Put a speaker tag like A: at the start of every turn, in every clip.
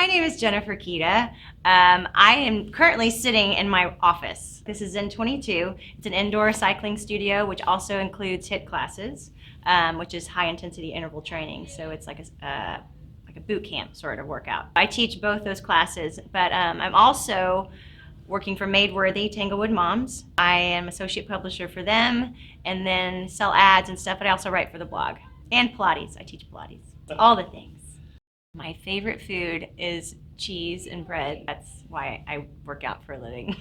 A: My name is Jennifer Kieta. I am currently sitting in my office. This is Zen 22. It's an indoor cycling studio, which also includes HIIT classes, which is high intensity interval training. So it's like a boot camp sort of workout. I teach both those classes, but I'm also working for Madeworthy Tanglewood Moms. I am associate publisher for them and then sell ads and stuff, but I also write for the blog. And Pilates. I teach Pilates. All the things. My favorite food is cheese and bread. That's why I work out for a living.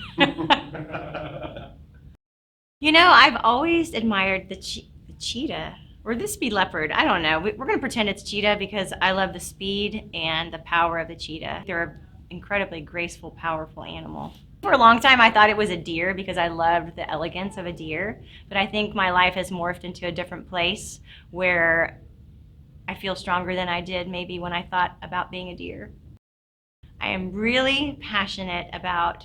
A: You know, I've always admired the cheetah, or the speed leopard. I don't know. We're going to pretend it's cheetah because I love the speed and the power of the cheetah. They're an incredibly graceful, powerful animal. For a long time, I thought it was a deer because I loved the elegance of a deer. But I think my life has morphed into a different place where I feel stronger than I did maybe when I thought about being a deer. I am really passionate about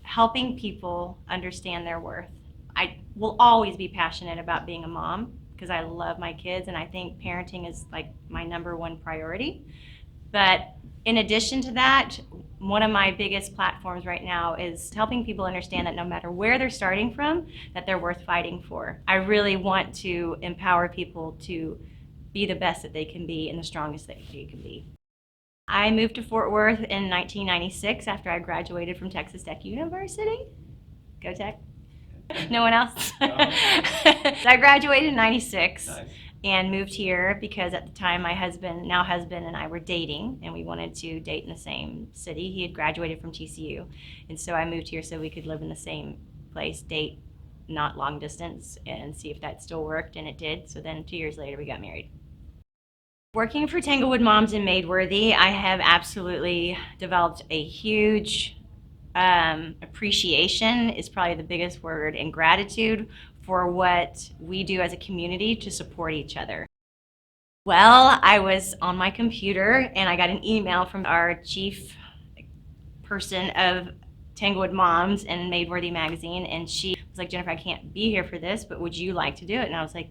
A: helping people understand their worth. I will always be passionate about being a mom because I love my kids and I think parenting is like my #1 priority. But in addition to that, one of my biggest platforms right now is helping people understand that no matter where they're starting from, that they're worth fighting for. I really want to empower people to be the best that they can be and the strongest that they can be. I moved to Fort Worth in 1996 after I graduated from Texas Tech University. Go Tech. No one else? No. So I graduated in 96. Nice. And moved here because at the time my now husband and I were dating and we wanted to date in the same city. He had graduated from TCU. And so I moved here so we could live in the same place, date, not long distance, and see if that still worked, and it did. So then 2 years later we got married. Working for Tanglewood Moms in Madeworthy, I have absolutely developed a huge appreciation is probably the biggest word, and gratitude for what we do as a community to support each other. Well, I was on my computer and I got an email from our chief person of Tanglewood Moms and Madeworthy magazine, and she was like, Jennifer, I can't be here for this, but would you like to do it? And I was like,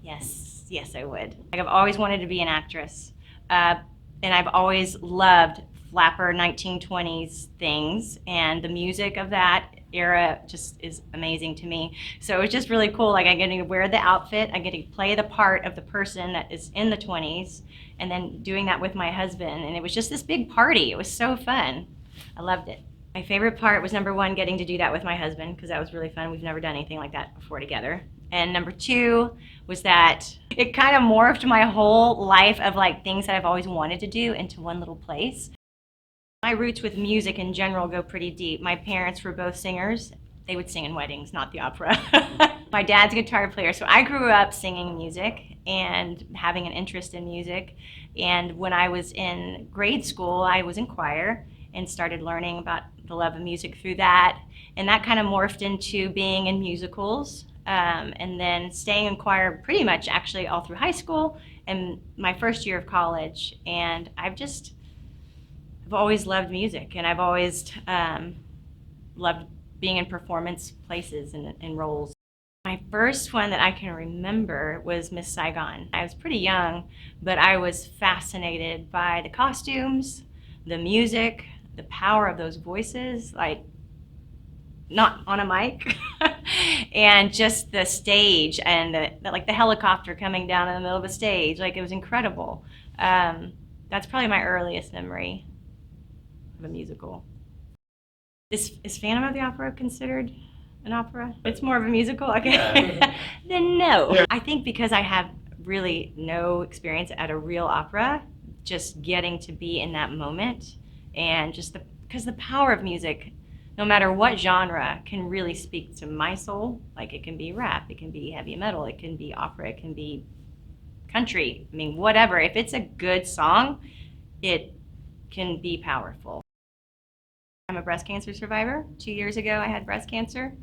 A: yes, I would. Like, I've always wanted to be an actress, and I've always loved flapper 1920s things, and the music of that era just is amazing to me. So it was just really cool. Like, I get to wear the outfit, I get to play the part of the person that is in the 20s, and then doing that with my husband, and it was just this big party. It was so fun. I loved it. My favorite part was #1, getting to do that with my husband, because that was really fun. We've never done anything like that before together. And #2 was that it kind of morphed my whole life of like things that I've always wanted to do into one little place. My roots with music in general go pretty deep. My parents were both singers. They would sing in weddings, not the opera. My dad's a guitar player, so I grew up singing music and having an interest in music. And when I was in grade school, I was in choir and started learning about the love of music through that. And that kind of morphed into being in musicals, and then staying in choir pretty much actually all through high school and my first year of college. And I've always loved music, and I've always loved being in performance places and roles. My first one that I can remember was Miss Saigon. I was pretty young, but I was fascinated by the costumes, the music, the power of those voices, like not on a mic, and just the stage and the helicopter coming down in the middle of a stage. Like, it was incredible. That's probably my earliest memory of a musical. Is Phantom of the Opera considered an opera? It's more of a musical? Okay. Yeah. Then no. Yeah. I think because I have really no experience at a real opera, just getting to be in that moment, and just because the power of music, no matter what genre, can really speak to my soul. Like, it can be rap, it can be heavy metal, it can be opera, it can be country. I mean, whatever. If it's a good song, it can be powerful. I'm a breast cancer survivor. 2 years ago, I had breast cancer.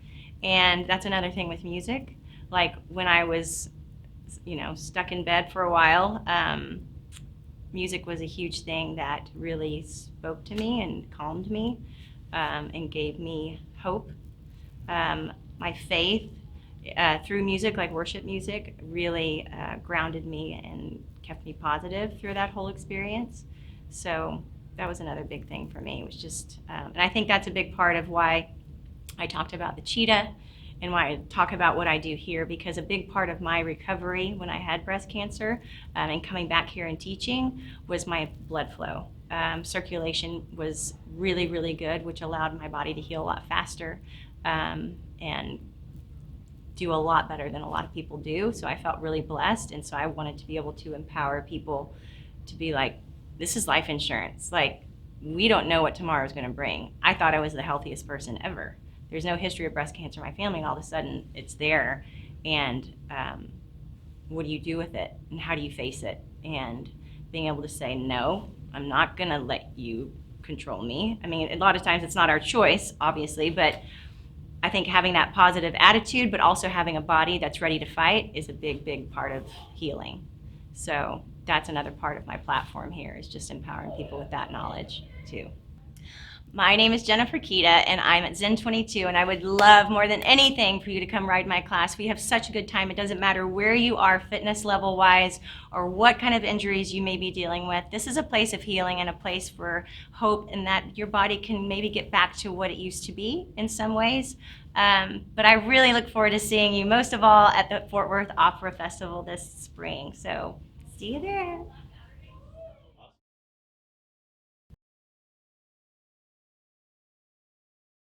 A: And that's another thing with music. Like, when I was, stuck in bed for a while, music was a huge thing that really spoke to me and calmed me, and gave me hope. My faith through music, like worship music, really grounded me and kept me positive through that whole experience. So that was another big thing for me. It was just, and I think that's a big part of why I talked about the cheetah and why I talk about what I do here, because a big part of my recovery when I had breast cancer and coming back here and teaching was my blood flow. Circulation was really, really good, which allowed my body to heal a lot faster and do a lot better than a lot of people do. So I felt really blessed, and so I wanted to be able to empower people to be like, this is life insurance. Like, we don't know what tomorrow is going to bring. I thought I was the healthiest person ever. There's no history of breast cancer in my family, and all of a sudden it's there. And what do you do with it? And how do you face it? And being able to say, no, I'm not going to let you control me. I mean, a lot of times it's not our choice, obviously, but I think having that positive attitude, but also having a body that's ready to fight, is a big, big part of healing. So that's another part of my platform here, is just empowering people with that knowledge too. My name is Jennifer Kieta, and I'm at Zen 22, and I would love more than anything for you to come ride my class. We have such a good time. It doesn't matter where you are fitness level wise or what kind of injuries you may be dealing with. This is a place of healing and a place for hope, and that your body can maybe get back to what it used to be in some ways. But I really look forward to seeing you, most of all at the Fort Worth Opera Festival this spring. So see you there.